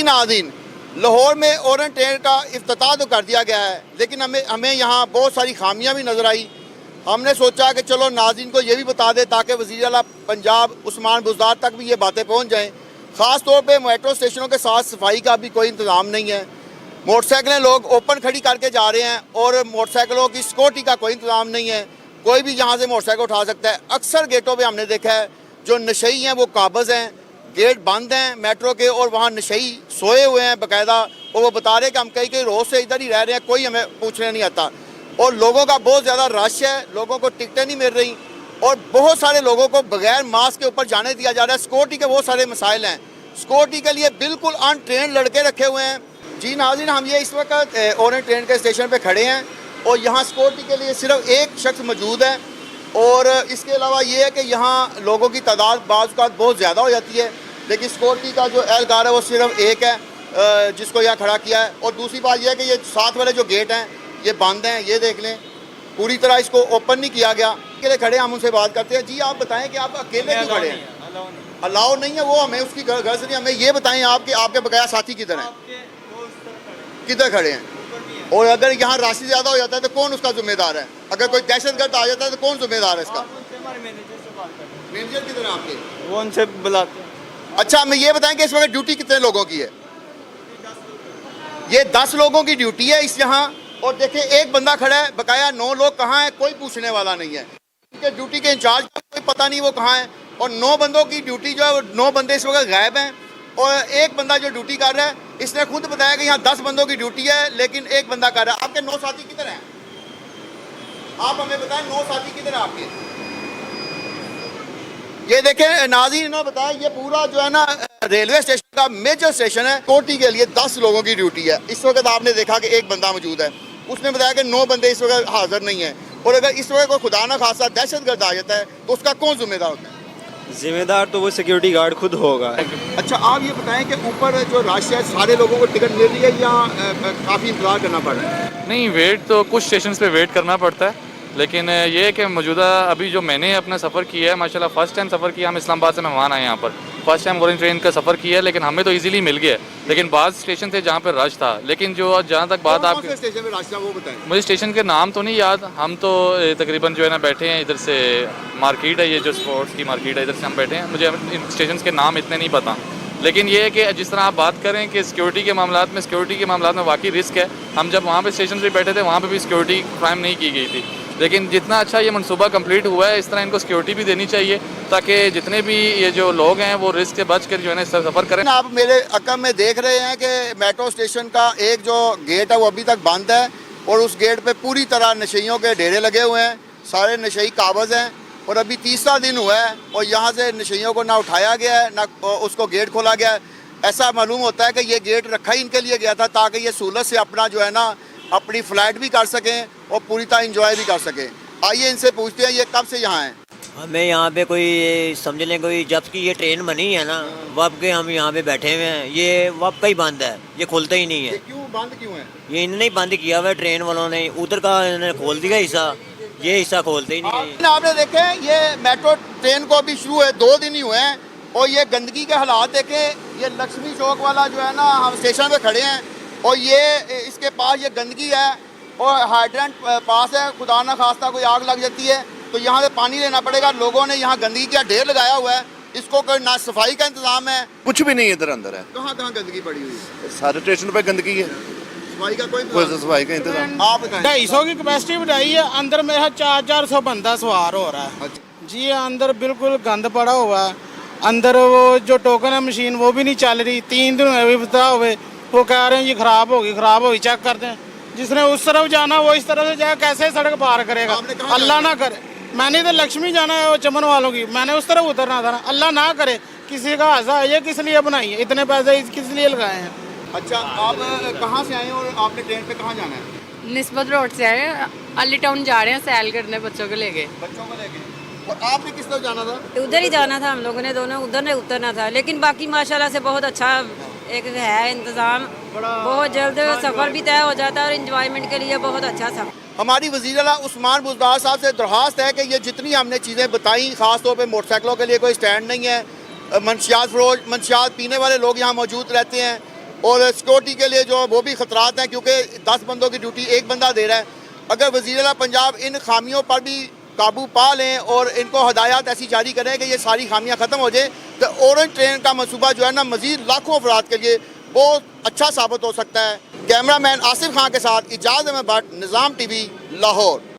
जी नाज़रीन, लाहौर में Orient train का इफ्तिताह तो कर दिया गया है, लेकिन हमें यहाँ बहुत सारी खामियां भी नज़र आई। हमने सोचा कि चलो नाज़रीन को ये भी बता दें ताकि वज़ीर आला पंजाब उस्मान बुज़दार तक भी ये बातें पहुँच जाएँ। ख़ास तौर पे मेट्रो स्टेशनों के साथ सफाई का भी कोई इंतज़ाम नहीं है। मोटरसाइकिलें लोग ओपन खड़ी करके जा रहे हैं और मोटरसाइकिलों की सिक्योरिटी का कोई इंतज़ाम नहीं है। कोई भी यहाँ से मोटरसाइकिल उठा सकता है। अक्सर गेटों पे हमने देखा है जो नशई हैं वो काबज़ हैं, गेट बंद हैं मेट्रो के, और वहाँ नशई सोए हुए हैं बाकायदा, और वो बता रहे हैं कि हम कई रोज़ से इधर ही रह रहे हैं, कोई हमें पूछने नहीं आता। और लोगों का बहुत ज़्यादा रश है, लोगों को टिकटें नहीं मिल रही और बहुत सारे लोगों को बगैर मास्क के ऊपर जाने दिया जा रहा है। सिक्योरिटी के बहुत सारे मसाइल हैं, सिक्योरिटी के लिए बिल्कुल अनट्रेंड लड़के रखे हुए हैं। जी नाज़रीन, हम ये इस वक्त ओरेंट ट्रेन के स्टेशन पे खड़े हैं और यहाँ सिक्योरिटी के लिए सिर्फ एक शख्स मौजूद है, और इसके अलावा ये है कि यहाँ लोगों की तादाद बाज़ का बहुत ज़्यादा हो जाती है, लेकिन सिक्योरिटी का जो एहलकार है वो सिर्फ एक है जिसको यहाँ खड़ा किया है। और दूसरी बात यह है कि ये साथ वाले जो गेट हैं ये बंद हैं, ये देख लें, पूरी तरह इसको ओपन नहीं किया गया। अकेले खड़े हम उनसे बात करते हैं। जी आप बताएं कि आप अकेले क्यों खड़े हैं? अलाउ नहीं है, वो हमें उसकी गर्ज नहीं, हमें ये बताएं आप कि आपके बकाया साथी किधर हैं, किधर खड़े हैं? और अगर यहाँ राशि ज़्यादा हो जाता है तो कौन उसका जिम्मेदार है? अगर कोई दहशतगर्द आ जाता है तो कौन जिम्मेदार है इसका? मैनेजर किधर है आपके? वो उनसे बुलाते हैं। अच्छा, हमें ये बताएं कि इस वक्त ड्यूटी कितने लोगों की है? ये 10 लोगों की ड्यूटी है इस यहाँ, और देखिए एक बंदा खड़ा है, बकाया 9 लोग कहाँ हैं कोई पूछने वाला नहीं है। ड्यूटी के इंचार्ज को कोई पता नहीं वो कहाँ है, और 9 बंदों की ड्यूटी जो है 9 बंदे इस वक्त गायब हैं, और एक बंदा जो ड्यूटी कर रहा है इसने खुद बताया कि यहाँ 10 बंदों की ड्यूटी है लेकिन एक बंदा कर रहा है। आपके 9 साथी किधर हैं? आप हमें बताएं 9 साथी किधर हैं आपके? ये देखें नाज़रीन, इन्होंने बताया ये पूरा जो है ना रेलवे स्टेशन का मेजर स्टेशन है। सिक्योरिटी के लिए 10 लोगों की ड्यूटी है। इस वक्त आपने देखा कि एक बंदा मौजूद है, उसने बताया कि 9 बंदे इस वक्त हाजिर नहीं है, और अगर इस वक्त कोई खुदा ना खासा दहशतगर्द आ जाता है तो उसका कौन जिम्मेदार होता है? जिम्मेदार तो वो सिक्योरिटी गार्ड खुद होगा। अच्छा, आप ये बताएं कि ऊपर जो रश है सारे लोगों को टिकट मिल रही है या काफ़ी इंतजार करना पड़ रहा है? नहीं, वेट तो कुछ स्टेशन पे वेट करना पड़ता है, लेकिन ये है कि मौजूदा अभी जो मैंने अपना सफ़र किया है, माशाल्लाह फ़र्स्ट टाइम सफ़र किया, हम इस्लामाबाद से मेहमान आए यहाँ पर, फर्स्ट टाइम ओरेंट ट्रेन का सफ़र किया है, लेकिन हमें तो इजीली मिल गया, लेकिन बाद स्टेशन थे जहाँ पर रश था। लेकिन जो जहाँ तक बात आपके स्टेशन पे रश था वो बताएं। मुझे स्टेशन के नाम तो नहीं याद, हम तो तकरीबन जो है ना बैठे हैं, इधर से मार्केट है, ये जो स्पोर्ट्स की मार्केट है, इधर से हम बैठे हैं, मुझे इन स्टेशन के नाम इतने नहीं पता। लेकिन ये है कि जिस तरह आप बात करें कि सिक्योरिटी के मामला में वाकई रिस्क है। हम जब वहाँ पे स्टेशन पे बैठे थे वहाँ पे भी सिक्योरिटी क्राइम नहीं की गई थी, लेकिन जितना अच्छा ये मनसूबा कंप्लीट हुआ है, इस तरह इनको सिक्योरिटी भी देनी चाहिए ताकि जितने भी ये जो लोग हैं वो रिस्क से बच कर जो है ना इस तरह सफ़र करें। आप मेरे अकम में देख रहे हैं कि मेट्रो स्टेशन का एक जो गेट है वो अभी तक बंद है, और उस गेट पे पूरी तरह नशइयों के डेरे लगे हुए हैं, सारे नशई काबज़ हैं, और अभी 30वां दिन हुआ है और यहाँ से नशइयों को ना उठाया गया है ना उसको गेट खोला गया है। ऐसा मालूम होता है कि ये गेट रखा ही इनके लिए गया था ताकि ये सहूलत से अपना जो है ना अपनी फ़्लाइट भी कर सकें और पूरी तरह इंजॉय भी कर सकें। आइए इनसे पूछते हैं ये कब से यहाँ हैं। हमें यहाँ पे कोई समझ लें कोई जब की ये ट्रेन बनी है ना वब के हम यहाँ पे बैठे हुए हैं। ये वब का ही बंद है, ये खुलता ही नहीं है। क्यों बंद क्यों है? ये इन्होंने ही बंद किया हुआ है, ट्रेन वालों ने उधर का इन्होंने खोल दिया हिस्सा, ये हिस्सा खोलते ही नहीं है। आपने देखे ये मेट्रो ट्रेन को अभी शुरू है 2 दिन ही हुए हैं, और ये गंदगी के हालात देखें। ये लक्ष्मी चौक वाला जो है ना हम स्टेशन पे खड़े हैं और ये इसके पास ये गंदगी है और हाइड्रेंट पास है, खुदा ना खास्ता कोई आग लग जाती है तो यहाँ से पानी लेना पड़ेगा। लोगों ने यहाँ गंदगी का ढेर लगाया हुआ है, इसको कोई ना सफाई का इंतजाम है, कुछ भी नहीं इधर अंदर है। कहाँ कहाँ गंदगी पड़ी हुई है? सारे स्टेशन पे गंदगी है, सफाई का कोई सफाई का इंतजाम। आप 250 की कैपेसिटी बढ़ाई है, अंदर मेरा 400 बंदा सवार हो रहा है। जी अंदर बिल्कुल गंद पड़ा हुआ है। अंदर वो जो टोकन है मशीन वो भी नहीं चल रही, 3 दिन हुए बता हुए, वो कह रहे हैं ये खराब होगी चेक कर दें। जिसने उस तरफ जाना वो इस तरफ से जाए, कैसे सड़क पार करेगा? अल्लाह ना करे। मैंने तो लक्ष्मी जाना है वो चमन वालों की, मैंने उस तरफ उतरना था ना। अल्लाह ना करे किसी का हादसा ये किस लिए बनाई है, इतने पैसे किस लिए लगाए हैं? अच्छा, आप कहाँ से आए हैं और आपने ट्रेन पे कहाँ जाना है? निस्बत रोड से आए, अली टाउन जा रहे हैं सैल करने बच्चों को लेके। बच्चों को लेके। और आपने किस तरफ जाना था? उधर ही जाना था, हम लोगों ने दोनों उधर ने उतरना था, लेकिन बाकी माशाल्लाह से बहुत अच्छा एक है इंतज़ाम, बहुत जल्द सफ़र भी तय हो जाता है और इंजॉयमेंट के लिए बहुत अच्छा सफ़र। हमारी वज़ीर आला उस्मान बुज़दार साहब से दरख्वास्त है कि ये जितनी हमने चीज़ें बताई, ख़ास तौर पे मोटरसाइकिलों के लिए कोई स्टैंड नहीं है, मंशियात पीने वाले लोग यहाँ मौजूद रहते हैं, और सिक्योरिटी के लिए जो है वो भी खतरात हैं, क्योंकि 10 बंदों की ड्यूटी एक बंदा दे रहा है। अगर वज़ीर आला पंजाब इन खामियों पर भी काबू पा लें और इनको हदायत ऐसी जारी करें कि ये सारी खामियां ख़त्म हो जाए, तो ऑरेंज ट्रेन का मनसूबा जो है ना मज़ीद लाखों अफराद के लिए बहुत अच्छा साबित हो सकता है। कैमरामैन आसिफ खान के साथ इजाज़ अहमद भट्ट, निज़ाम TV, लाहौर।